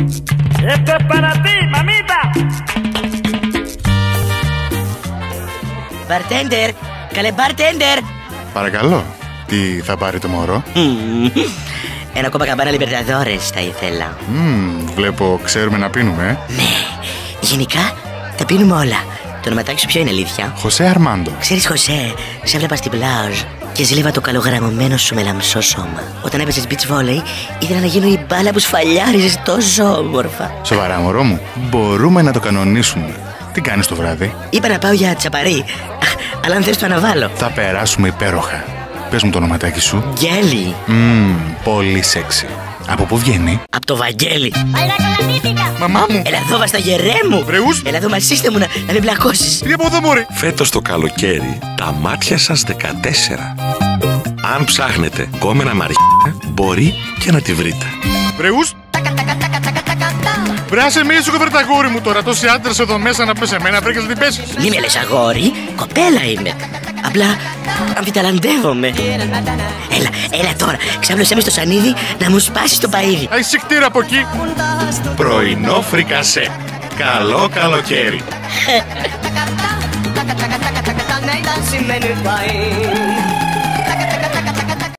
Esto es para ti, mamita. Bartender, καλέ bartender. Παρακαλώ, τι θα πάρει το μωρό? Ένα κόπα καμπάνα Λιμπερταδόρες θα ήθελα. Βλέπω ξέρουμε να πίνουμε. Ναι, γενικά τα πίνουμε όλα. Το ονοματάκι σου ποιο είναι, αλήθεια? Χωσέ Αρμάντο. Ξέρεις, Χωσέ, σε έβλεπα στην πλάζ και ζήλευα το καλογραμμένο σου μελαμψό σώμα. Όταν έπαιζες beach volley, ήθελα να γίνω η μπάλα που σφαλιάριζες τόσο όμορφα. Σοβαρά, μωρό μου, μπορούμε να το κανονίσουμε. Τι κάνεις το βράδυ? Είπα να πάω για τσαπαρί, αλλά αν θες το αναβάλω. Θα περάσουμε υπέροχα. Πες μου το ονοματάκι σου. Γέλη. Πολύ σεξι. Από πού βγαίνει? Από το Βαγγέλη. Μαμά μου. Έλα εδώ, βασταγερέ μου. Βρεούς. Έλα εδώ, μασίστε μου να μην μπλακώσεις. Τι από εδώ, μωρέ. Φέτος το καλοκαίρι τα μάτια σας 14. Αν ψάχνετε κόμενα μαριά, μπορεί και να τη βρείτε. Βρεούς. Βράσε μία σου κοφερταγούρι μου τώρα. Τόσοι άντρες εδώ μέσα να πες εμένα, βρέκες να την πέσεις. Μη με λες αγόρι, κοπέλα είμαι. Απλά αμφιταλαντεύομαι. Έλα τώρα, ξάπλωσέ με στο σανίδι να μου σπάσεις το παΐδι. Αϊσικτήρα από εκεί. Πρωινό φρικασέ. Καλό καλοκαίρι.